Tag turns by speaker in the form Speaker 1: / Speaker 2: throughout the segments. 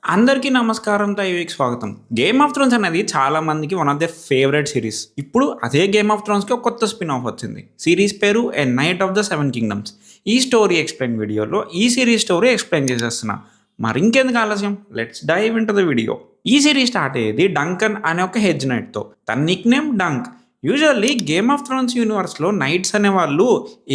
Speaker 1: అందరికీ నమస్కారం దైవిక్ స్వాగతం. 'గేమ్ ఆఫ్ థ్రోన్స్' అనేది చాలా మందికి one of the favourite series. ఇప్పుడు అదే 'గేమ్ ఆఫ్ థ్రోన్స్‌కి' ఒక కొత్త స్పిన్ ఆఫ్ వచ్చింది. సిరీస్ పేరు 'a knight of the seven kingdoms'. ఈ స్టోరీ ఎక్స్‌ప్లెయిన్ వీడియోలో ఈ సిరీస్ స్టోరీ ఎక్స్‌ప్లెయిన్ చేసేస్తున్నా. మరింకెందుకు ఆలస్యం, let's dive into the video. ఈ సిరీస్ స్టార్ట్ అయ్యేది డంకన్ అనే ఒక హెడ్జ్ నైట్‌తో. తన nickname Dunk. Usually 'Game of Thrones' యూనివర్స్‌లో నైట్స్ అనేవాళ్ళు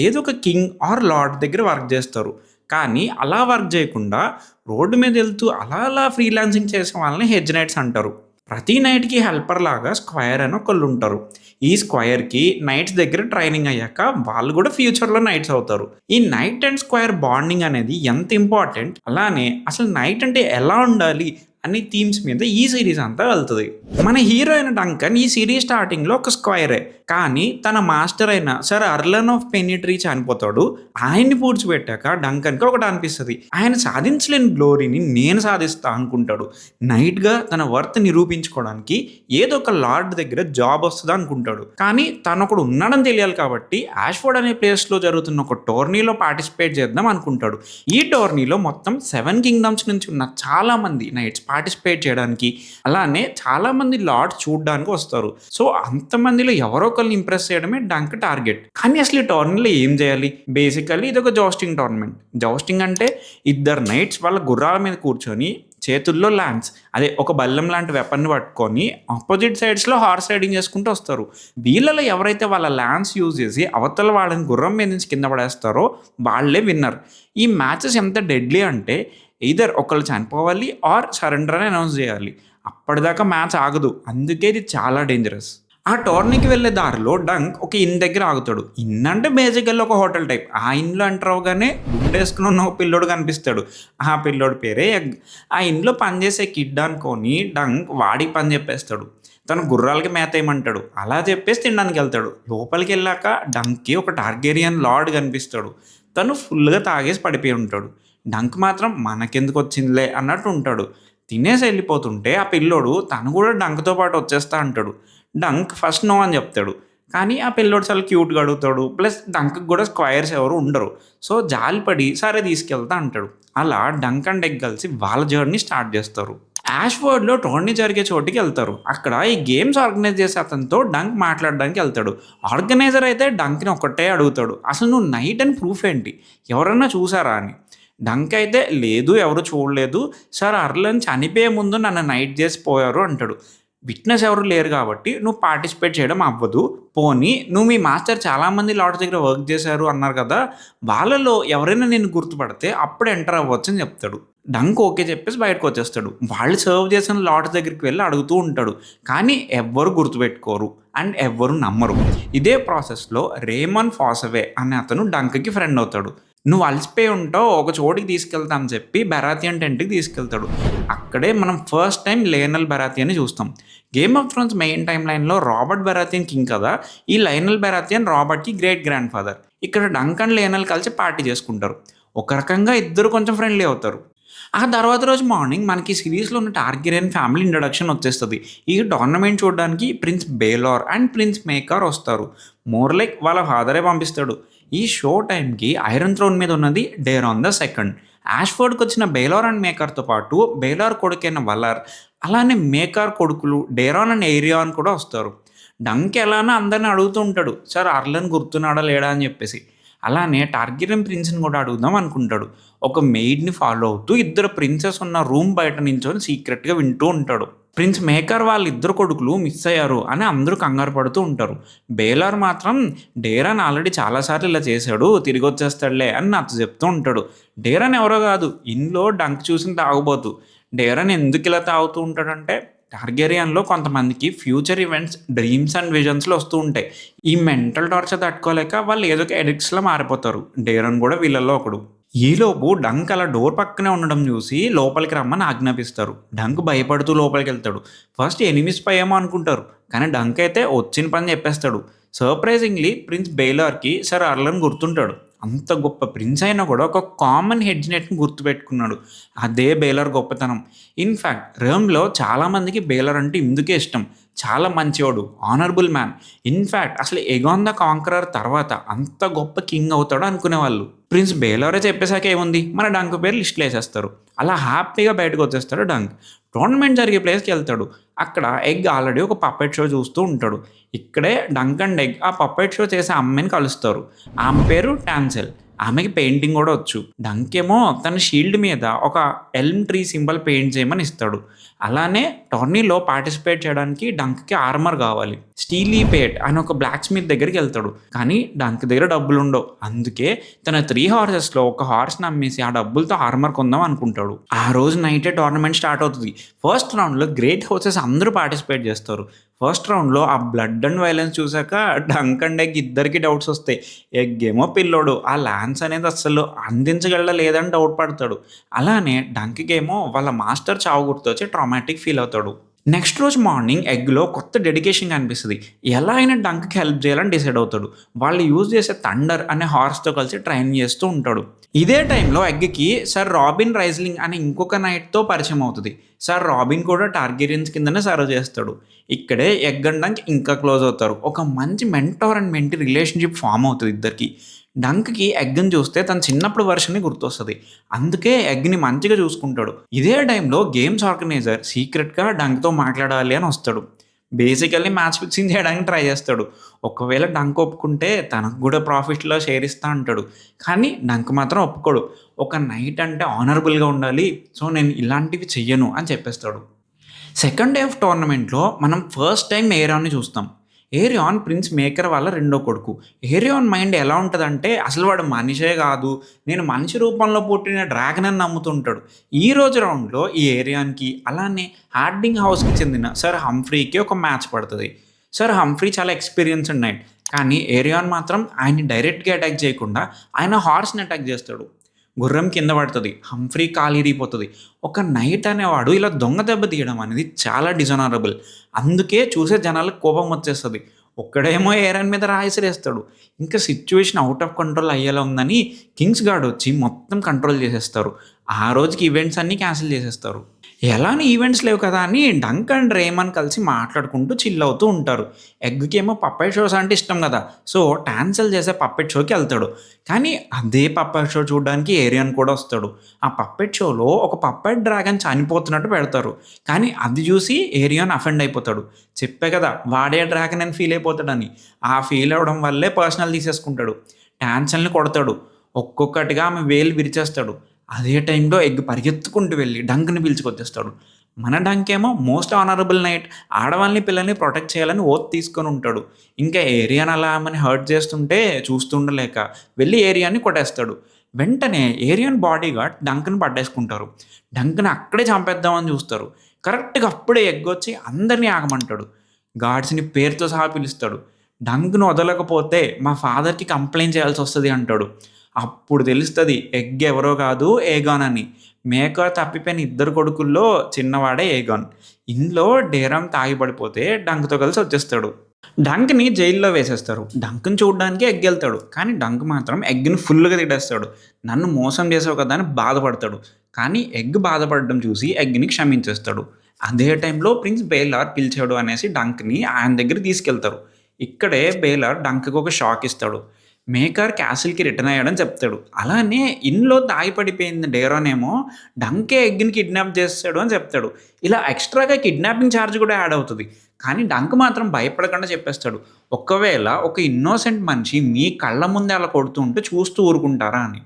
Speaker 1: ఏదో ఒక కింగ్ ఆర్ లార్డ్ దగ్గర వర్క్ చేస్తారు. కానీ అలా వర్క్ చేయకుండా రోడ్డు మీద వెళ్తూ అలా అలా ఫ్రీలాన్సింగ్ చేసే వాళ్ళని హెడ్జ్ నైట్స్ అంటారు. ప్రతి నైట్‌కి హెల్పర్ లాగా స్క్వైర్ అని ఒకళ్ళుంటారు. ఈ స్క్వైర్‌కి నైట్స్ దగ్గర ట్రైనింగ్ అయ్యాక వాళ్ళు కూడా ఫ్యూచర్‌లో నైట్స్ అవుతారు. ఈ నైట్ అండ్ స్క్వైర్ బాండింగ్ అనేది ఎంత ఇంపార్టెంట్, అలానే అసలు నైట్ అంటే ఎలా ఉండాలి అనే థీమ్స్ మీద ఈ సిరీస్ అంతా వెళ్తది. మన హీరో అయిన డంకన్ ఈ సిరీస్ స్టార్టింగ్‌లో ఒక స్క్వైరే. కానీ తన మాస్టర్ అయిన సర్ అర్లన్ ఆఫ్ పెనిట్రీ చనిపోతాడు. ఆయన్ని పూడ్చిపెట్టాక డంకన్‌కి ఒకటి అనిపిస్తది. ఆయన సాధించలేని గ్లోరీని నేను సాధిస్తా అనుకుంటాడు. నైట్‌గా తన వర్త్ నిరూపించుకోవడానికి ఏదో ఒక లార్డ్ దగ్గర జాబ్ వస్తది అనుకుంటాడు. కానీ తనొకడు ఉన్నాడని తెలియాలి కాబట్టి యాష్‌ఫోర్డ్ అనే ప్లేస్‌లో జరుగుతున్న ఒక టోర్నీలో పార్టిసిపేట్ చేద్దాం అనుకుంటాడు. ఈ టోర్నీలో మొత్తం 7 కింగ్డమ్స్ నుంచి ఉన్న చాలా మంది నైట్స్ పార్టిసిపేట్ చేయడానికి, అలానే చాలామంది లార్డ్స్ చూడడానికి వస్తారు. సో అంతమందిలో ఎవరో ఒకరిని ఇంప్రెస్ చేయడమే డంక్ టార్గెట్. కానీ అసలు ఈ టోర్నీలో ఏం చేయాలి? బేసికల్లీ ఇదొక జౌస్టింగ్ టోర్నమెంట్. జౌస్టింగ్ అంటే ఇద్దరు నైట్స్ వాళ్ళ గుర్రాల మీద కూర్చొని చేతుల్లో ల్యాన్స్, అదే ఒక బల్లెం లాంటి వెపన్ని పట్టుకొని ఆపోజిట్ సైడ్స్లో హార్స్ రైడింగ్ చేసుకుంటూ వస్తారు. వీళ్ళలో ఎవరైతే వాళ్ళ ల్యాన్స్ యూజ్ చేసి అవతల వాళ్ళని గుర్రం మీద నుంచి కింద పడేస్తారో వాళ్ళే విన్నర్. ఈ మ్యాచెస్ ఎంత డెడ్లీ అంటే ఎయిదర్ ఒకళ్ళు చనిపోవాలి ఆర్ సరెండర్ అని అనౌన్స్ చేయాలి. అప్పటిదాకా మ్యాచ్ ఆగదు. అందుకే ఇది చాలా డేంజరస్. ఆ టోర్నీకి వెళ్ళే దారిలో డంక్ ఒక ఇన్ దగ్గర ఆగుతాడు. ఇన్ అంటే బేసికల్లీ ఒక హోటల్ టైప్. ఆ ఇన్లో ఎంటర్ అవగానే గుండేసుకుని ఉన్న ఒక పిల్లోడు కనిపిస్తాడు. ఆ పిల్లోడి పేరే ఎగ్. ఆ ఇన్లో పనిచేసే కిడ్ అనుకొని డంక్ వాడికి పని చెప్పేస్తాడు. తన గుర్రాలకి మేత ఏమంటాడు. అలా చెప్పేసి తినడానికి వెళ్తాడు. లోపలికి వెళ్ళాక డంక్కి ఒక టార్గేరియన్ లార్డ్ కనిపిస్తాడు. తను ఫుల్గా తాగేసి పడిపోయి ఉంటాడు. డంక్ మాత్రం మనకెందుకు వచ్చిందిలే అన్నట్టు ఉంటాడు. తినేసి వెళ్ళిపోతుంటే ఆ పిల్లోడు తను కూడా డంక్తో పాటు వచ్చేస్తా అంటాడు. డంక్ ఫస్ట్ నో అని చెప్తాడు. కానీ ఆ పిల్లోడు చాలా క్యూట్‌గా అడుగుతాడు. ప్లస్ డంక్‌కి కూడా స్క్వైర్స్ ఎవరు ఉండరు. సో జాలిపడి సరే తీసుకెళ్తా అంటాడు. అలా డంక్ అండ్ ఎగ్ కలిసి వాళ్ళ జర్నీ స్టార్ట్ చేస్తారు. యాష్‌ఫోర్డ్‌లో టోర్నీ జరిగే చోటికి వెళ్తారు. అక్కడ ఈ గేమ్స్ ఆర్గనైజ్ చేసే అతనితో డంక్ మాట్లాడడానికి వెళ్తాడు. ఆర్గనైజర్ అయితే డంక్‌ని ఒకటే అడుగుతాడు. అసలు నువ్వు నైట్ అని ప్రూఫ్ ఏంటి? ఎవరన్నా చూసారా అని. డంక్ అయితే లేదు, ఎవరు చూడలేదు. సార్ అర్లన్ చనిపోయే ముందు నన్ను నైట్ చేసి పోయారు అంటాడు. విట్నెస్ ఎవరు లేరు కాబట్టి నువ్వు పార్టిసిపేట్ చేయడం అవ్వదు. పోనీ నువ్వు మీ మాస్టర్ చాలామంది లార్డ్స్ దగ్గర వర్క్ చేశారు అన్నారు కదా! వాళ్ళలో ఎవరైనా నిన్ను గుర్తుపడితే అప్పుడు ఎంటర్ అవ్వచ్చు అని చెప్తాడు. డంక్ ఓకే చెప్పేసి బయటకొచ్చేస్తాడు. వాళ్ళు సర్వ్ చేసిన లార్డ్స్ దగ్గరికి వెళ్లి అడుగుతూ ఉంటాడు. కానీ ఎవ్వరు గుర్తుపెట్టుకోరు అండ్ ఎవ్వరు నమ్మరు. ఇదే ప్రాసెస్‌లో రేమన్ ఫాసవే అనే అతను డంక్‌కి ఫ్రెండ్ అవుతాడు. నువ్వు అలసిపోయి ఉంటావు, ఒక చోటికి తీసుకెళ్తా అని చెప్పి బెరాథియన్ టెంట్‌కి తీసుకెళ్తాడు. అక్కడే మనం ఫస్ట్ టైం లయనల్ బెరాథియన్‌ని చూస్తాం. 'Game of Thrones' main time లైన్‌లో రాబర్ట్ బెరాథియన్ కింగ్ కదా! ఈ లయనల్ బెరాథియన్ రాబర్ట్‌కి గ్రేట్ గ్రాండ్ ఫాదర్. ఇక్కడ డంక్ అండ్ లయనల్ కలిసి పార్టీ చేసుకుంటారు. ఒక రకంగా ఇద్దరు కొంచెం ఫ్రెండ్లీ అవుతారు. ఆ తర్వాత రోజు మార్నింగ్ మనకి సిరీస్‌లో ఉన్న టార్గెరియన్ ఫ్యామిలీ ఇంట్రడక్షన్ వచ్చేస్తది. ఈ టోర్నమెంట్ చూడడానికి ప్రిన్స్ బేలార్ అండ్ ప్రిన్స్ మేకర్ వస్తారు. మోర్ లైక్ వాళ్ళ ఫాదరే పంపిస్తాడు. ఈ షో టైంకి ఐరన్ థ్రోన్ మీద ఉన్నది డేరాన్ ద సెకండ్. యాష్‌ఫోర్డ్‌కి వచ్చిన బేలార్ అండ్ మేకర్‌తో పాటు బేలార్ కొడుకైన వలర్, అలానే మేకర్ కొడుకులు డేరాన్ అండ్ ఎయిరియాన్ కూడా వస్తారు. డంక్ ఎలానో అందరిని అడుగుతూ ఉంటాడు. సార్ అర్లన్ గుర్తున్నాడా లేడా అని చెప్పేసి. అలానే టార్గెరియన్ ప్రిన్స్‌ని కూడా అడుగుదాం అనుకుంటాడు. ఒక మెయిడ్‌ని ఫాలో అవుతూ ఇద్దరు ప్రిన్సెస్ ఉన్న రూమ్ బయట నించొని సీక్రెట్‌గా వింటూ ఉంటాడు. ప్రిన్స్ మేకర్ వాళ్ళిద్దరు కొడుకులు మిస్ అయ్యారు అని అందరూ కంగారు పడుతూ ఉంటారు. బేలార్ మాత్రం డేరాన్ ఆల్రెడీ చాలా సార్లు ఇలా చేశాడు, తిరిగొచ్చేస్తాడులే అని నాతో చెప్తూ ఉంటాడు. డేరాన్ ఎవరో కాదు, ఇన్‌లో డంక్ చూసిన తాగుబోతు. డేరాన్ ఎందుకు ఇలా తాగుతూ ఉంటాడంటే టార్గెరియన్‌లో కొంతమందికి ఫ్యూచర్ ఈవెంట్స్ డ్రీమ్స్ అండ్ విజన్స్‌లో వస్తూ ఉంటాయి. ఈ మెంటల్ టార్చర్ తట్టుకోలేక వాళ్ళు ఏదో ఒక అడిక్ట్స్‌లా మారిపోతారు. డేరాన్ కూడా వీళ్ళలో ఒకడు. ఈలోపు డంక్ అలా డోర్ పక్కనే ఉండడం చూసి లోపలికి రమ్మని ఆజ్ఞాపిస్తారు. డంక్ భయపడుతూ లోపలికెళ్తాడు. ఫస్ట్ ఎనిమీ స్పై ఏమో అనుకుంటారు. కానీ డంక్ అయితే వచ్చిన పని చెప్పేస్తాడు. సర్ప్రైజింగ్‌లీ ప్రిన్స్ బేలార్‌కి సర్ అర్లన్ గుర్తుంటాడు. అంత గొప్ప ప్రిన్స్ అయినా కూడా ఒక కామన్ హెడ్జ్ నెట్‌ని గుర్తుపెట్టుకున్నాడు. అదే బేలార్ గొప్పతనం. ఇన్‌ఫాక్ట్ రోమ్‌లో చాలామందికి బేలార్ అంటే ఇందుకే ఇష్టం. చాలా మంచివాడు, ఆనరబుల్ మ్యాన్. ఇన్‌ఫాక్ట్ అసలు ఎగాన్ ద కాంకరర్ తర్వాత అంత గొప్ప కింగ్ అవుతాడు అనుకునేవాళ్ళు. ప్రిన్స్ బేలోరే చెప్పేసాక ఏముంది, మన డంక్ పేరు లిస్ట్‌లో ఏసేస్తారు. అలా హ్యాపీగా బయటకొచ్చేస్తాడు డంక్. టోర్నమెంట్ జరిగే ప్లేస్‌కెళ్తాడు. అక్కడ ఎగ్ ఆల్రెడీ ఒక పప్పెట్ షో చూస్తూ ఉంటాడు. ఇక్కడే డంక్ అండ్ ఎగ్ ఆ పప్పెట్ షో చేసే అమ్మాయిని కలుస్తారు. ఆమె పేరు టాన్సెల్. ఆమెకి పెయింటింగ్ గూడా వచ్చు. డంక్ ఏమో తన షీల్డ్ మీద ఒక ఎల్మ్ ట్రీ సింబల్ పెయింట్ చేయమని ఇస్తాడు. అలానే టోర్నీలో పార్టిసిపేట్ చేయడానికి డంక్‌కి ఆర్మర్ గావాలి. స్టీలీ పేట్ అని ఒక బ్లాక్ స్మిత్ దగ్గరికెళ్తాడు. కానీ డంక్ దగ్గర డబ్బులుండవు. అందుకే తన 3 హార్సెస్‌లో ఒక హార్స్‌ని అమ్మేసి ఆ డబ్బులతో ఆర్మర్ కొందాం అనుకుంటాడు. ఆ రోజు నైటే టోర్నమెంట్ స్టార్ట్ అవుతది. ఫస్ట్ రౌండ్‌లో గ్రేట్ హౌసెస్ అందరూ పార్టిసిపేట్ చేస్తారు. ఫస్ట్ రౌండ్‌లో ఆ బ్లడ్ అండ్ వైలెన్స్ చూసాక డంక్ అండ్ ఎగ్ ఇద్దరికీ డౌట్స్ వస్తాయి. ఎగ్ ఏమో పిల్లోడు. ఆ లాన్స్ అనేది అస్సలు అందించగలడా లేదని డౌట్ పడతాడు. అలానే డంక్‌కేమో వాళ్ళ మాస్టర్ చావు గుర్తొచ్చి ట్రామాటిక్ ఫీల్ అవుతాడు. నెక్స్ట్ రోజు మార్నింగ్ ఎగ్‌లో కొత్త డెడికేషన్ కనిపిస్తది. ఎలా అయినా డంక్‌కి హెల్ప్ చేయాలని డిసైడ్ అవుతాడు. వాళ్ళు యూజ్ చేసే థండర్ అనే హార్స్‌తో కలిసి ట్రైన్ చేస్తూ ఉంటాడు. ఇదే టైంలో ఎగ్‌కి సర్ రాబిన్ రైజ్లింగ్ అనే ఇంకొక నైట్‌తో పరిచయం అవుతది. సర్ రాబిన్ కూడా టార్గెరియన్స్ కిందనే సర్వ్ చేస్తాడు. ఇక్కడే ఎగ్ అండ్ డంక్ ఇంకా క్లోజ్ అవుతారు. ఒక మంచి mentor and mentee relationship form అవుతది ఇద్దరికి. డంక్‌కి ఎగ్‌ని చూస్తే తన చిన్నప్పుడు వెర్షనే గుర్తొస్తది. అందుకే ఎగ్‌ని మంచిగా చూసుకుంటాడు. ఇదే టైంలో గేమ్స్ ఆర్గనైజర్ సీక్రెట్‌గా డంక్‌తో మాట్లాడాలి అని వస్తాడు. బేసికల్లీ మ్యాచ్ ఫిక్సింగ్ చేయడానికి ట్రై చేస్తాడు. ఒకవేళ డంక్ ఒప్పుకుంటే తనకు కూడా ప్రాఫిట్‌లో షేర్ ఇస్తా అంటాడు. కానీ డంక్ మాత్రం ఒప్పుకోడు. ఒక నైట్ అంటే ఆనరబుల్‌గా ఉండాలి. సో నేను ఇలాంటివి చెయ్యను అని చెప్పేస్తాడు. సెకండ్ డే ఆఫ్ టోర్నమెంట్‌లో మనం ఫస్ట్ టైమ్ ఏరియాన్‌ని చూస్తాం. ఏరియాన్ ప్రిన్స్ మేకర్ వాళ్ళ రెండో కొడుకు. ఏరియాన్ మైండ్ ఎలా ఉంటదంటే అసలు వాడు మనిషే కాదు. నేను మనిషి రూపంలో పుట్టిన డ్రాగన్ అని నమ్ముతుంటాడు. ఈ రోజు రౌండ్‌లో ఈ ఏరియాన్‌కి అలానే హార్డింగ్ హౌస్‌కి చెందిన సర్ హంఫ్రీకి ఒక మ్యాచ్ పడతది. సర్ హంఫ్రీ చాలా ఎక్స్‌పీరియన్స్‌డ్ నైట్. కానీ ఏరియాన్ మాత్రం ఆయన్ని డైరెక్ట్‌గా అటాక్ చేయకుండా ఆయన హార్స్‌ని అటాక్ చేస్తాడు. గుర్రం కింద పడతది. హంఫ్రీ కాలు ఇరిగిపోతది. ఒక నైట్ అనేవాడు ఇలా దొంగ దెబ్బ తీయడం అనేది చాలా డిజానరబుల్. అందుకే చూసే జనాలకు కోపం వచ్చేస్తది. ఒక్కడేమో ఏరన్ మీద రాయిసిరేస్తాడు. ఇంకా సిట్యుయేషన్ ఔట్ ఆఫ్ కంట్రోల్ అయ్యేలా ఉందని కింగ్స్ గార్డ్ వచ్చి మొత్తం కంట్రోల్ చేసేస్తారు. ఆ రోజుకి ఈవెంట్స్ అన్నీ క్యాన్సిల్ చేసేస్తారు. ఎలానో ఈవెంట్స్ లేవు కదా అని డంక్ అండ్ రేమన్ కలిసి మాట్లాడుకుంటూ చిల్ అవుతూ ఉంటారు. ఎగ్‌కేమో పప్పెట్ షోస్ అంటే ఇష్టం కదా! సో టాన్సెల్ చేసే పప్పెట్ షోకి ఎళ్తాడు. కానీ అదే పప్పెట్ షో చూడడానికి ఏరియన్ కూడా వస్తాడు. ఆ పప్పెట్ షోలో ఒక పప్పెట్ డ్రాగన్ చనిపోతున్నట్టు పెడతారు. కానీ అది చూసి ఏరియన్ అఫెండ్ అయిపోతాడు. చెప్పా కదా! వాడే డ్రాగన్ అని ఫీల్ అయిపోతాడని. ఆ ఫీల్ అవ్వడం వల్లే పర్సనల్ తీసేసుకుంటాడు. టాన్సెల్‌ని కొడతాడు. ఒక్కొక్కటిగా ఆమె వేలు విరిచేస్తాడు. అదే టైంలో ఎగ్ పరిగెత్తుకుంటూ వెళ్లి డంక్‌ని పిలుచుకొచ్చేస్తాడు. మన డంక్ ఏమో మోస్ట్ ఆనరబుల్ నైట్ ఆడవాళ్ళని, పిల్లల్ని ప్రొటెక్ట్ చేయాలని ఓత్ తీసుకొని ఉంటాడు. ఇంకా ఏరియాన్ అలా ఆమెని హర్ట్ చేస్తుంటే చూస్తుండలేక వెళ్లి ఏరియాని కొట్టేస్తాడు. వెంటనే ఏరియాన్ బాడీగార్డ్ డంక్‌ని పట్టేసుకుంటారు. డంక్‌ని అక్కడే చంపేద్దామని చూస్తారు. కరెక్ట్‌గా అప్పుడే ఎగ్ వచ్చి అందరిని ఆగమంటాడు. గార్డ్స్‌ని పేరుతో సహా పిలుస్తాడు. డంక్‌ని వదలకపోతే మా ఫాదర్‌కి కంప్లెయింట్ చేయాల్సొస్తది అంటాడు. అప్పుడు తెలుస్తది ఎగ్ ఎవరో కాదు ఏగాన్ అని. మేకర్ తప్పిపోయిన ఇద్దరు కొడుకుల్లో చిన్నవాడే ఏగాన్. ఇందులో డేరామ్ తాగి పడిపోతే డంక్‌తో కలిసి వచ్చేస్తాడు. డంక్‌ని జైల్‌లో వేసేస్తారు. డంక్‌ని చూడ్డానికి ఎగ్ ఎళ్తాడు. కానీ డంక్ మాత్రం ఎగ్‌ని ఫుల్‌గా తిట్టేస్తాడు. నన్ను మోసం చేసావు కదా అని బాధపడతాడు. కానీ ఎగ్ బాధపడడం చూసి ఎగ్‌ని క్షమించేస్తాడు. అదే టైంలో ప్రిన్స్ బేలార్ పిలిచాడు అనేసి డంక్‌ని ఆయన దగ్గరికి తీసుకెళ్తారు. ఇక్కడే బేలార్ డంక్‌కి ఒక షాక్ ఇస్తాడు. మేకర్ క్యాసిల్‌కి రిటర్న్ అయ్యాడని చెప్తాడు. అలానే ఇన్‌లో దాగి పడిపోయిన డేరాన్ ఏమో డంకే ఎగ్‌ని కిడ్నాప్ చేసేసాడు అని చెప్తాడు. ఇలా ఎక్స్‌ట్రాగా కిడ్నాపింగ్ చార్జ్ కూడా యాడ్ అవుతది. కానీ డంక్ మాత్రం భయపడకుండా చెప్పేస్తాడు. ఒకవేళ ఒక ఇన్నోసెంట్ మనిషి మీ కళ్ళ ముందే అలా కొడుతూ ఉంటే చూస్తూ ఊరుకుంటారా అని.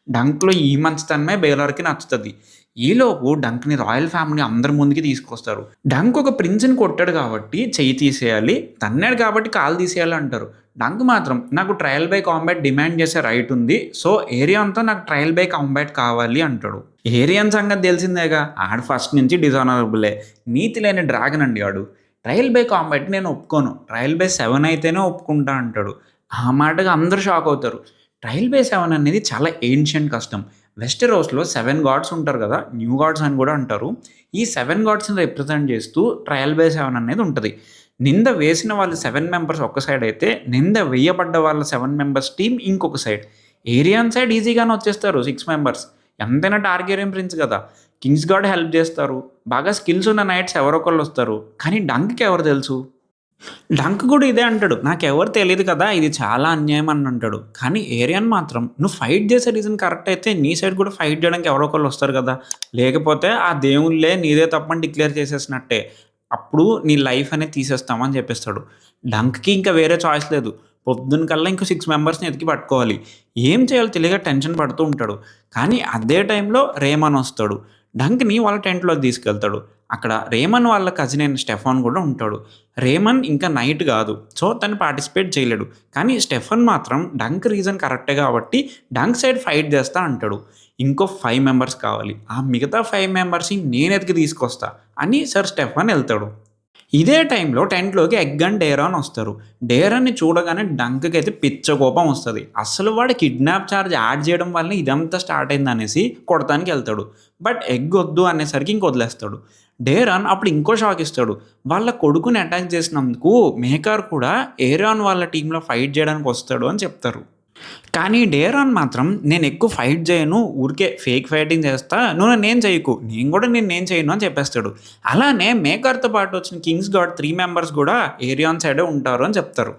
Speaker 1: డంక్‌లో ఈ మంచితనమే బేలార్‌కి నచ్చుతది. ఈలోపు డంక్‌ని రాయల్ ఫ్యామిలీ అందరి ముందుకి తీసుకొస్తారు. డంక్ ఒక ప్రిన్స్‌ని కొట్టాడు కాబట్టి చెయ్యి తీసేయాలి. తన్నాడు కాబట్టి కాలు తీసేయాలి అంటారు. డంక్ మాత్రం నాకు ట్రయల్ బై కాంబాట్ డిమాండ్ చేసే రైట్ ఉంది. సో ఏరియాన్‌తో నాకు ట్రయల్ బై కాంబాట్ కావాలి అంటాడు. ఏరియాన్ సంగతి తెలిసిందేగా. ఆడు ఫస్ట్ నుంచి డిజానరబులే. నీతి లేని డ్రాగన్ అండి ఆడు. ట్రయల్ బై కాంబాట్ నేను ఒప్పుకోను. ట్రయల్ బై 7 అయితేనే ఒప్పుకుంటా అంటాడు. ఆ మాటకి అందరూ షాక్ అవుతారు. ట్రయల్ బై 7 అనేది చాలా ఏన్షియంట్ కస్టమ్. వెస్టెరోస్‌లో 7 గాడ్స్ ఉంటారు కదా! న్యూ గాడ్స్ అని కూడా అంటారు. ఈ 7 గాడ్స్‌ని రిప్రజెంట్ చేస్తూ ట్రయల్ బై 7 అనేది ఉంటది. నింద వేసిన వాళ్ళు 7 మెంబర్స్ ఒక సైడ్ అయితే, నింద వేయబడ్డ వాళ్ళ 7 మెంబర్స్ టీమ్ ఇంకొక సైడ్. ఏరియాన్ సైడ్ ఈజీగానే వచ్చేస్తారు 6 మెంబర్స్. ఎంతైనా టార్గెరియన్ ప్రిన్స్ కదా! కింగ్స్ గార్డ్ హెల్ప్ చేస్తారు. బాగా స్కిల్స్ ఉన్న నైట్స్ ఎవరో ఒకళ్ళొస్తారు. కానీ డంక్‌కి ఎవరు తెలుసు? డంక్ కూడా ఇదే అంటాడు. నాకెవరు తెలీదు కదా! ఇది చాలా అన్యాయం అని అంటాడు. కానీ ఏరియన్ మాత్రం నువ్వు ఫైట్ చేసే రీజన్ కరెక్ట్ అయితే నీ సైడ్ కూడా ఫైట్ చేయడానికి ఎవరో ఒకళ్ళు వస్తారు కదా! లేకపోతే ఆ దేవుళ్ళే నీదే తప్పని డిక్లేర్ చేసేసినట్టే. అప్పుడు నీ లైఫ్ అనేది తీసేస్తాం అని చెప్పేస్తాడు. డంక్‌కి ఇంకా వేరే చాయిస్ లేదు. పొద్దున కల్లా ఇంకో 6 మెంబర్స్‌ని ఎతికి పట్టుకోవాలి. ఏం చేయాలో తెలియక టెన్షన్ పడుతూ ఉంటాడు. కానీ అదే టైంలో రేమన్ వస్తాడు. డంక్‌ని వాళ్ళ టెంట్‌లోకి తీసుకెళ్తాడు. అక్కడ రేమన్ వాళ్ళ కజిన్ అయిన స్టెఫాన్ కూడా ఉంటాడు. రేమన్ ఇంకా నైట్ గాదు. సో, తను పార్టిసిపేట్ చేయలేడు. కానీ స్టెఫన్ మాత్రం డంక్ రీజన్ కరెక్టే గాబట్టి డంక్ సైడ్ ఫైట్ జేస్తా అంటాడు. ఇంకో 5 మెంబర్స్ కావాలి. ఆ మిగతా 5 మెంబర్స్‌ని నేనెతికి తీసుకొస్తా అని సర్ స్టెఫన్ ఎళ్తాడు. ఇదే టైంలో టెంట్‌లోకి ఎగ్ అండ్ డేరాన్ వస్తారు. డేరాన్‌ని చూడగానే డంక్‌కయితే పిచ్చ కోపం వస్తది. అస్సలు వాడు కిడ్నాప్ చార్జ్ యాడ్ చేయడం వల్లనే ఇదంతా స్టార్ట్ అయిందనేసి కొడతానికెళ్తాడు. బట్ ఎగ్ ఒద్దు అనేసరికి ఇంక వదిలేస్తాడు. డేరాన్ అప్పుడు ఇంకో షాక్ ఇస్తాడు. వాళ్ళ కొడుకుని అటాక్ చేసినందుకు మేకర్ కూడా ఏరాన్ వాళ్ళ టీమ్‌లో ఫైట్ చేయడానికి వస్తాడు అని చెప్తారు. కానీ డేరాన్ మాత్రం నేనెక్కువ ఫైట్ జేయను. ఊరికే ఫేక్ ఫైటింగ్ చేస్తా. నువ్వు నన్నేం చేయకు. నేను గూడా నిన్నేం చేయను అని చెప్పేస్తాడు. అలానే మేకర్‌తో పాటు వచ్చిన కింగ్స్ గార్డ్ 3 మెంబర్స్ గూడా ఏరియాన్ సైడే ఉంటారు అని చెప్తారు.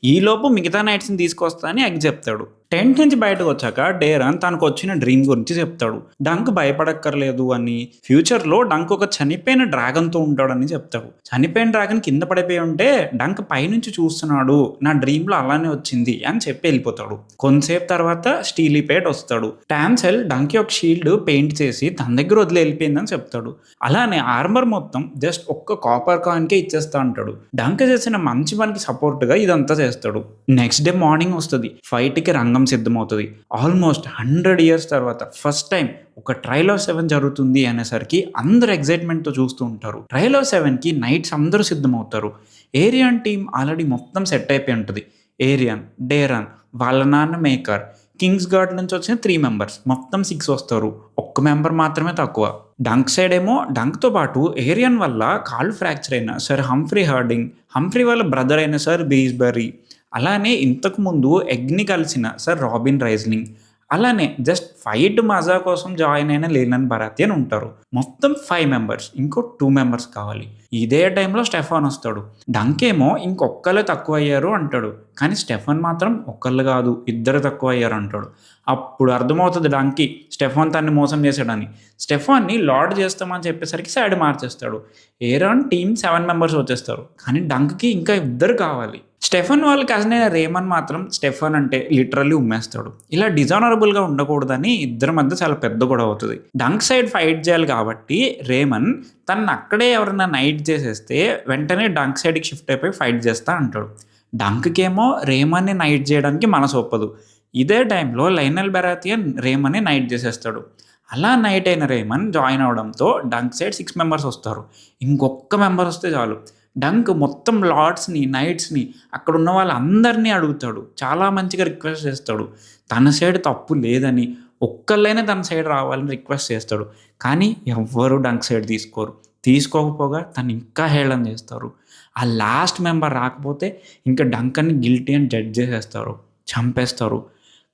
Speaker 1: ఈలోపు మిగతా నైట్స్‌ని తీసుకొస్తా అని ఎగ్ చెప్తాడు. టెంట్ నుంచి బయటకొచ్చాక డేరాన్ తనకొచ్చిన డ్రీమ్ గురించి చెప్తాడు. డంక్ భయపడక్కర్లేదు అని, ఫ్యూచర్‌లో డంక్ ఒక చనిపోయిన డ్రాగన్‌తో ఉంటాడని చెప్తాడు. చనిపోయిన డ్రాగన్ కింద పడిపోయి ఉంటే డంక్ పైనుంచి చూస్తున్నాడు. నా డ్రీమ్‌లో అలానే వచ్చింది అని చెప్పి ఎళ్ళిపోతాడు. కొంతసేపు తర్వాత స్టీలీపేట్ వస్తాడు. టాన్సెల్ డంక్ యొక్క షీల్డ్ పెయింట్ చేసి తన దగ్గర వదిలి వెళ్ళిపోయిందని చెప్తాడు. అలానే ఆర్మర్ మొత్తం జస్ట్ ఒక్క కాపర్ కాయిన్‌కే ఇచ్చేస్తా అంటాడు. డంక్ చేసిన మంచి పనికి సపోర్ట్‌గా ఇదంతా చేస్తాడు. నెక్స్ట్ డే మార్నింగ్ వస్తది. ఫైట్‌కి రంగం సిద్ధమవుతది. ఆల్మోస్ట్ 100 ఇయర్స్ తర్వాత ఫస్ట్ టైమ్ ఒక ట్రయల్ ఆఫ్ 7 జరుగుతుంది అనేసరికి అందరూ ఎక్సైట్‌మెంట్‌తో చూస్తూ ఉంటారు. ట్రయల్ ఆఫ్ 7కి నైట్స్ అందరూ సిద్ధమవుతారు. ఏరియన్ టీమ్ ఆల్రెడీ మొత్తం సెట్ అయిపోయి ఉంటది. ఏరియన్, డేరాన్, వాళ్ళ నాన్న మేకర్, కింగ్స్ గార్డ్ నుంచి వచ్చిన 3 మెంబర్స్ మొత్తం 6 వస్తారు. ఒక్క మెంబర్ మాత్రమే తక్కువ. డంక్ సైడ్ ఏమో డంక్‌తో పాటు ఏరియన్ వల్ల కాళ్ళు ఫ్రాక్చర్ అయిన సర్ హంఫ్రీ హార్డింగ్, హంఫ్రీ వాళ్ళ బ్రదర్ అయిన సర్ బీస్బరీ, అలానే ఇంతకుముందు ఎగ్‌ని కలిసిన సర్ రాబిన్ రైజ్లింగ్, అలానే జస్ట్ ఫైట్ మజా కోసం జాయిన్ అయిన లేనన్ బరాతియన్ ఉంటారు. మొత్తం 5 మెంబర్స్. ఇంకో 2 మెంబర్స్ కావాలి. ఇదే టైంలో స్టెఫాన్ వస్తాడు. డంక్ ఏమో ఇంకొక్కళ్ళే తక్కువయ్యారు అంటాడు. కానీ స్టెఫాన్ మాత్రం ఒక్కళ్ళు కాదు, ఇద్దరు తక్కువయ్యారు అంటాడు. అప్పుడు అర్థమవుతది డంక్‌కి స్టెఫాన్ తనని మోసం చేశాడని. స్టెఫాన్‌ని లార్డ్ చేస్తామని చెప్పేసరికి సైడ్ మార్చేస్తాడు. ఏరాన్ టీమ్ 7 మెంబర్స్ వచ్చేస్తారు. కానీ డంక్‌కి ఇంకా ఇద్దరు కావాలి. స్టెఫన్ వాళ్ళ కజిన్ అయిన రేమన్ మాత్రం స్టెఫన్ అంటే లిటరల్లీ ఉమ్మేస్తాడు. ఇలా డిజానరబుల్‌గా ఉండకూడదని ఇద్దరి మధ్య చాలా పెద్ద గొడవ అవుతది. డంక్ సైడ్ ఫైట్ చేయాలి కాబట్టి రేమన్ తనని అక్కడే ఎవరైనా నైట్ చేసేస్తే వెంటనే డంక్ సైడ్‌కి షిఫ్ట్ అయిపోయి ఫైట్ చేస్తా అంటాడు. డంక్‌కేమో రేమన్‌ని నైట్ చేయడానికి మనసు ఒప్పదు. ఇదే టైంలో లైనల్ బెరాతియన్ రేమన్‌ని నైట్ చేసేస్తాడు. అలా నైట్ అయిన రేమన్ జాయిన్ అవ్వడంతో డంక్ సైడ్ 6 మెంబర్స్ వస్తారు. ఇంకొక్క మెంబర్ వస్తే చాలు. డంక్ మొత్తం లార్డ్స్‌ని, నైట్స్‌ని అక్కడున్న వాళ్ళందరిని అడుగుతాడు. చాలా మంచిగా రిక్వెస్ట్ చేస్తాడు. తన సైడ్ తప్పు లేదని, ఒక్కళ్ళైనా తన సైడ్ రావాలని రిక్వెస్ట్ చేస్తాడు. కానీ ఎవ్వరు డంక్ సైడ్ తీసుకోరు. తీసుకోకపోగా తను ఇంకా హేళన చేస్తారు. ఆ లాస్ట్ మెంబర్ రాకపోతే ఇంకా డంకన్‌ని గిల్టీ అని జడ్జ్ చేసేస్తారు. చంపేస్తారు.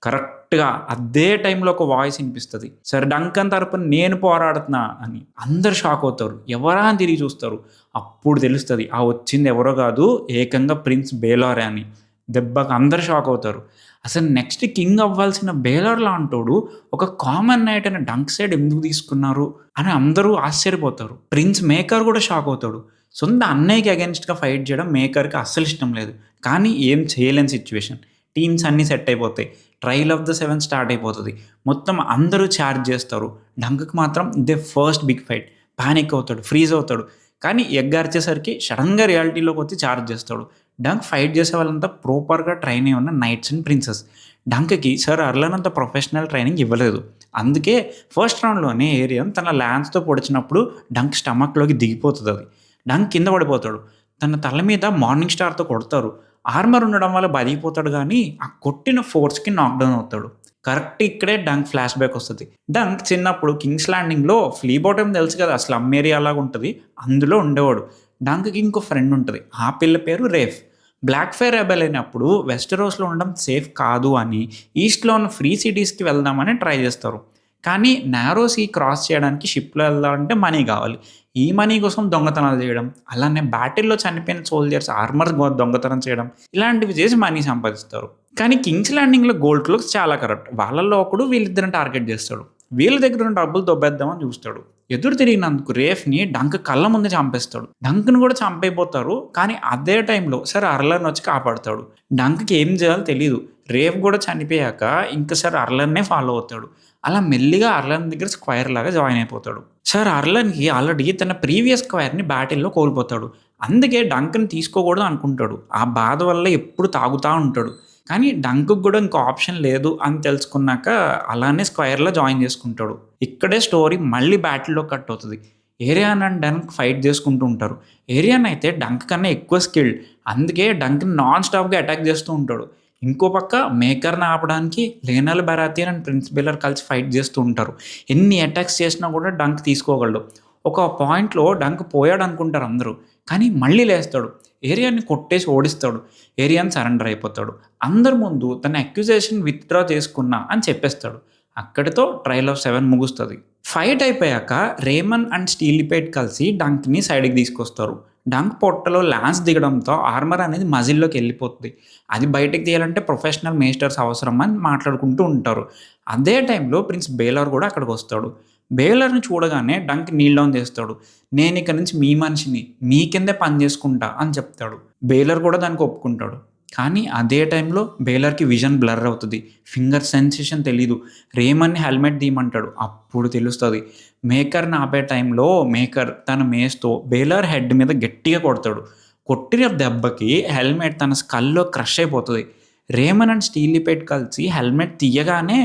Speaker 1: కరెక్ట్‌గా అదే టైంలో ఒక వాయిస్ ఇనిపిస్తది. సర్ డంకన్ తరపున నేను పోరాడుతున్నా అని. అందరూ షాక్ అవుతారు. ఎవరా అని తిరిగి చూస్తారు. అప్పుడు తెలుస్తది. ఆ వచ్చింది ఎవరో కాదు, ఏకంగా ప్రిన్స్ బేలారే అని. దెబ్బకి అందరూ షాక్ అవుతారు. అసలు నెక్స్ట్ కింగ్ అవ్వాల్సిన బేలార్ లాంటోడు ఒక కామన్ నైట్ అయిన డంక్ సైడ్ ఎందుకు తీసుకున్నారు అని అందరూ ఆశ్చర్యపోతారు. ప్రిన్స్ మేకర్ కూడా షాక్ అవుతాడు. సొంత అన్నయ్యకి అగైన్స్ట్‌గా ఫైట్ చేయడం మేకర్‌కి అస్సలు ఇష్టం లేదు. కానీ ఏం చేయలేని సిట్యుయేషన్. టీమ్స్ అన్నీ సెట్ అయిపోతాయి. ట్రయల్ ఆఫ్ ద 7 స్టార్ట్ అయిపోతది. మొత్తం అందరూ చార్జ్ చేస్తారు. డంక్‌కి మాత్రం ఇదే ఫస్ట్ బిగ్ ఫైట్. పానిక్ అవుతాడు. ఫ్రీజ్ అవుతాడు. కానీ ఎగ్ అరిచేసరికి సడెన్‌గా రియాలిటీలోకి వచ్చి చార్జ్ చేస్తాడు. డంక్ ఫైట్ చేసే వాళ్ళంతా ప్రాపర్‌గా ట్రైన్ అయి ఉన్న నైట్స్ అండ్ ప్రిన్సెస్. డంక్‌కి సర్ అర్లన్ అంత ప్రొఫెషనల్ ట్రైనింగ్ ఇవ్వలేదు. అందుకే ఫస్ట్ రౌండ్‌లోనే ఏరియన్ తన లాన్స్‌తో పొడిచినప్పుడు డంక్ స్టమక్‌లోకి దిగిపోతదది. డంక్ కింద పడిపోతాడు. తన తల మీద మార్నింగ్ స్టార్‌తో కొడతారు. ఆర్మర్ ఉండడం వల్ల బతికిపోతాడు గానీ, ఆ కొట్టిన ఫోర్స్‌కి నాక్‌డౌన్ అవుతాడు. కరెక్ట్ ఇక్కడే డంక్ ఫ్లాష్ బ్యాక్ వస్తది. డంక్ చిన్నప్పుడు కింగ్స్ ల్యాండింగ్‌లో ఫ్లీ బాటమ్ తెలుసు కదా! స్లమ్ ఏరియా లాగుంటది. అందులో ఉండేవాడు. డంక్‌కి ఇంకో ఫ్రెండ్ ఉంటది. ఆ పిల్ల పేరు రేఫ్. బ్లాక్ ఫైర్ రెబెల్ అయినప్పుడు వెస్టరోస్‌లో ఉండడం సేఫ్ కాదు అని ఈస్ట్‌లో ఉన్న ఫ్రీ సిటీస్‌కి వెళ్దామని ట్రై చేస్తారు. కానీ నారో సీ క్రాస్ చేయడానికి షిప్‌లో వెళ్ళాలంటే మనీ కావాలి. ఈ మనీ కోసం దొంగతనాలు చేయడం, అలానే బ్యాటిల్‌లో చనిపోయిన సోల్జర్స్ ఆర్మర్ దొంగతనం చేయడం, ఇలాంటివి చేసి మనీ సంపాదిస్తారు. కానీ కింగ్స్ ల్యాండింగ్‌లో గోల్డ్ క్లోక్స్ చాలా కరప్ట్. వాళ్ళలో ఒకడు వీళ్ళిద్దరిని టార్గెట్ చేస్తాడు. వీళ్ళ దగ్గర ఉన్న డబ్బులు దొబ్బేద్దామని చూస్తాడు. ఎదురు తిరిగినందుకు రేఫ్‌ని డంక్ కళ్ళ ముందే చంపేస్తాడు. డంక్‌ని కూడా చంపైపోతారు. కానీ అదే టైంలో సర్ అర్లన్ వచ్చి కాపాడతాడు. డంక్‌కి ఏం చేయాలో తెలీదు. రేఫ్ కూడా చనిపోయాక ఇంక సర్ అర్లన్‌నే ఫాలో అవుతాడు. అలా మెల్లిగా అర్లన్ దగ్గర స్క్వైర్ లాగా జాయిన్ అయిపోతాడు. సర్ అర్లన్‌కి ఆల్రెడీ తన ప్రీవియస్ స్క్వైర్‌ని బ్యాటిల్‌లో కోల్పోతాడు. అందుకే డంక్‌ని తీసుకోకూడదు అనుకుంటాడు. ఆ బాధ వల్ల ఎప్పుడు తాగుతా ఉంటాడు. కానీ డంక్‌కి కూడా ఇంకో ఆప్షన్ లేదు అని తెలుసుకున్నాక అలానే స్క్వైర్‌లో జాయిన్ చేసుకుంటాడు. ఇక్కడే స్టోరీ మళ్ళీ బ్యాటిల్‌లో కట్ అవుతది. ఏరియాన్ అండ్ డంక్ ఫైట్ చేసుకుంటూ ఉంటారు. ఏరియాన్ అయితే డంక్ కన్నా ఎక్కువ స్కిల్డ్. అందుకే డంక్‌ని నాన్ స్టాప్‌గా అటాక్ చేస్తూ ఉంటాడు. ఇంకో పక్క మేకర్‌ని ఆపడానికి లేనల్ బరాథియన్ అండ్ ప్రిన్స్ బేలర్ కలిసి ఫైట్ చేస్తూ ఉంటారు. ఎన్ని అటాక్స్ చేసినా కూడా డంక్ తీసుకోగలడు. ఒక పాయింట్‌లో డంక్ పోయాడనుకుంటారు అందరూ. కానీ మళ్ళీ లేస్తాడు. ఏరియాని కొట్టేసి ఓడిస్తాడు. ఏరియాన్ సరెండర్ అయిపోతాడు. అందరి ముందు తన అక్యుజేషన్ విత్‌డ్రా చేసుకున్నా అని చెప్పేస్తాడు. అక్కడితో ట్రయల్ ఆఫ్ 7 ముగుస్తది. ఫైట్ అయిపోయాక రేమన్ అండ్ స్టీలీపేట్ కలిసి డంక్‌ని సైడ్‌కి తీసుకొస్తారు. డంక్ పొట్టలో లాన్స్ దిగడంతో ఆర్మర్ అనేది మజిల్‌లోకి వెళ్ళిపోతుంది. అది బయటకి తీయాలంటే ప్రొఫెషనల్ మేస్టర్స్ అవసరం అని మాట్లాడుకుంటూ ఉంటారు. అదే టైంలో ప్రిన్స్ బేలర్ కూడా అక్కడికొస్తాడు. బేలర్‌ని చూడగానే డంక్ నీల్ డౌన్ చేస్తాడు. నేనిక నుంచి మీ మనిషిని, మీ కిందే పని చేసుకుంటా అని చెప్తాడు. బేలర్ కూడా దానికి ఒప్పుకుంటాడు. కానీ అదే టైంలో బేలర్‌కి విజన్ బ్లర్ అవుతది. ఫింగర్ సెన్సేషన్ తెలీదు. రేమన్‌ని హెల్మెట్ తీయమంటాడు. అప్పుడు తెలుస్తది. మేకర్‌ని ఆపే టైంలో మేకర్ తన మేస్‌తో బేలర్ హెడ్ మీద గట్టిగా కొడతాడు. కొట్టిన దెబ్బకి హెల్మెట్ తన స్కల్‌లో క్రష్ అయిపోతది. రేమన్ అండ్ స్టీలీపేట్ కలిసి హెల్మెట్ తీయగానే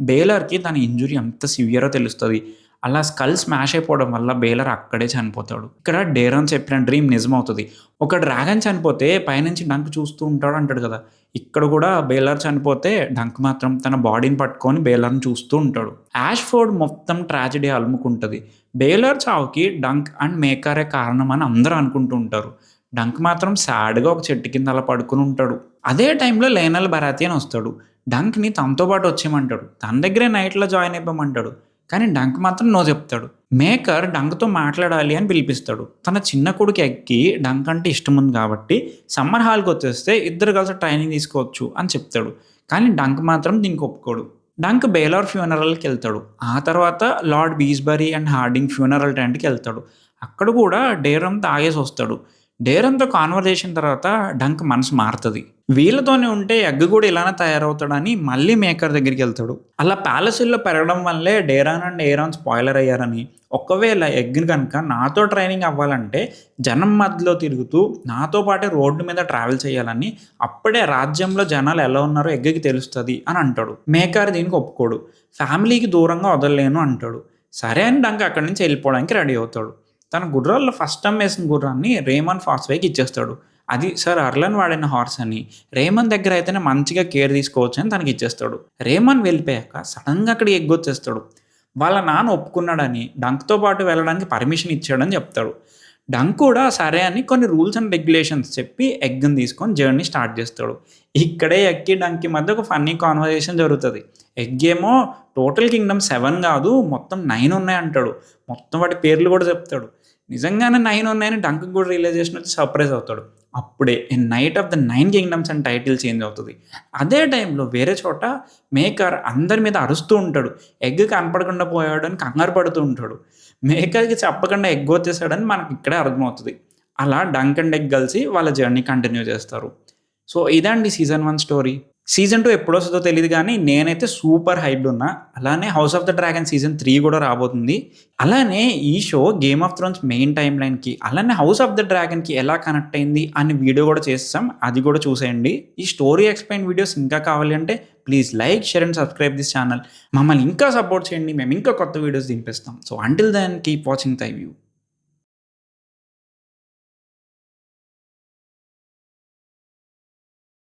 Speaker 1: బేలర్‌కి తన ఇంజ్యూరీ ఎంత సివియరో తెలుస్తది. అలా స్కల్ స్మాష్ అయిపోవడం వల్ల బేలర్ అక్కడే చనిపోతాడు. ఇక్కడ డేరాన్ చెప్పిన డ్రీమ్ నిజమవుతది. ఒక డ్రాగన్ చనిపోతే పైనుంచి డంక్ చూస్తూ ఉంటాడు అంటాడు కదా! ఇక్కడ కూడా బేలర్ చనిపోతే డంక్ మాత్రం తన బాడీని పట్టుకొని బేలర్‌ని చూస్తూ ఉంటాడు. యాష్‌ఫోర్డ్ మొత్తం ట్రాజెడీ అలుముకుంటది. బేలర్ చావుకి డంక్ అండ్ మేకరే కారణం అని అందరూ అనుకుంటూ ఉంటారు. డంక్ మాత్రం సాడ్‌గా ఒక చెట్టు కింద అలా పడుకొని ఉంటాడు. అదే టైంలో లేనల్ బరాథియన్ వస్తాడు. డంక్‌ని తనతో పాటు వచ్చేయమంటాడు. తన దగ్గరే నైట్‌లో జాయిన్ అయిపోమంటాడు. కానీ డంక్ మాత్రం నో చెప్తాడు. మేకర్ డంక్‌తో మాట్లాడాలి అని పిలిపిస్తాడు. తన చిన్న కొడుకు ఎగ్‌కి డంక్ అంటే ఇష్టం ఉంది కాబట్టి సమ్మర్ హాల్‌కొచ్చేస్తే ఇద్దరు కలిసి ట్రైనింగ్ తీసుకోవచ్చు అని చెప్తాడు. కానీ డంక్ మాత్రం దీనికి ఒప్పుకోడు. డంక్ బేలర్ ఫ్యూనరల్‌కెళ్తాడు. ఆ తర్వాత lord Beesbury and Hardyng funeral టెంట్‌కెళ్తాడు. అక్కడ కూడా డేరన్ తాగేసొస్తాడు. డేరన్‌తో కాన్వర్జేషన్ తర్వాత డంక్ మనసు మారుతది. వీళ్ళతోనే ఉంటే ఎగ్ కూడా ఇలానే తయారవుతాడని మళ్ళీ మేకర్ దగ్గరికెళ్తాడు. అలా ప్యాలెస్‌ల్లో పెరగడం వల్లే డేరాన్ అండ్ ఏరాన్ స్పాయిలర్ అయ్యారని, ఒకవేళ ఎగ్‌ని గనక నాతో ట్రైనింగ్ అవ్వాలంటే జనం మధ్యలో తిరుగుతూ నాతో పాటే రోడ్డు మీద ట్రావెల్ చేయాలని, అప్పుడే రాజ్యంలో జనాలు ఎలా ఉన్నారో ఎగ్‌కి తెలుస్తది అని అంటాడు. మేకర్ దీనికి ఒప్పుకోడు. ఫ్యామిలీకి దూరంగా వదలలేను అంటాడు. సరే అని డంక్ అక్కడి నుంచి వెళ్ళిపోవడానికి రెడీ అవుతాడు. తన గుర్రాల్లో ఫస్ట్ అమ్మేసిన గుర్రాన్ని రేమన్ ఫాస్వేకి ఇచ్చేస్తాడు. అది సర్ అర్లన్ వాడిన హార్స్ అని, రేమన్ దగ్గర అయితేనే మంచిగా కేర్ తీసుకోవచ్చు అని తనకి ఇచ్చేస్తాడు. రేమన్ వెళ్ళిపోయాక సడన్‌గా అక్కడికి ఎగ్గొచ్చేస్తాడు. వాళ్ళ నాన్న ఒప్పుకున్నాడని, డంక్‌తో పాటు వెళ్ళడానికి పర్మిషన్ ఇచ్చాడని చెప్తాడు. డంక్ కూడా సరే అని కొన్ని రూల్స్ అండ్ రెగ్యులేషన్స్ చెప్పి ఎగ్‌ని తీసుకొని జర్నీ స్టార్ట్ చేస్తాడు. ఇక్కడే ఎగ్‌కి డంక్‌కి మధ్య ఒక ఫన్నీ కాన్వర్జేషన్ జరుగుతది. ఎగ్ ఏమో టోటల్ కింగ్డమ్ 7 కాదు మొత్తం 9 ఉన్నాయంటాడు. మొత్తం వాటి పేర్లు కూడా చెప్తాడు. నిజంగానే 9 ఉన్నాయని డంక్‌కి కూడా రియలైజేషన్ వచ్చి సర్ప్రైజ్ అవుతాడు. అప్పుడే 'ఎ నైట్ ఆఫ్ ద 9 కింగ్డమ్స్' అని టైటిల్ చేంజ్ అవుతది. అదే టైంలో వేరే చోట మేకర్ అందరి మీద అరుస్తూ ఉంటాడు. ఎగ్ కనపడకుండా పోయాడు అని కంగారు పడుతూ ఉంటాడు. మేకర్‌కి చెప్పకుండా ఎగ్ వచ్చేసాడని మనకి ఇక్కడే అర్థమవుతది. అలా డంక్ అండ్ ఎగ్ కలిసి వాళ్ళ జర్నీ కంటిన్యూ చేస్తారు. సో ఇదండి సీజన్ 1 స్టోరీ. సీజన్ 2 ఎప్పుడొస్తదో తెలీదు గానీ, నేనైతే సూపర్ హైప్డ్ ఉన్నా. అలానే 'house of the dragon' season 3 గూడా రాబోతుంది. అలానే ఈ show 'game of Thrones' main time లైన్‌కి, అలానే 'హౌస్ ఆఫ్ ద డ్రాగన్‌కి' ఎలా కనెక్ట్ అయింది అని వీడియో గూడా చేసేసాం. అది గూడా చూసేయండి. ఈ స్టోరీ ఎక్స్‌ప్లెయిన్ వీడియోస్ ఇంకా కావాలి అంటే please like, share and subscribe this channel. మమ్మల్ని ఇంకా సపోర్ట్ చేయండి. మేము ఇంకా కొత్త వీడియోస్ దింపిస్తాం. So until then keep watching thy view.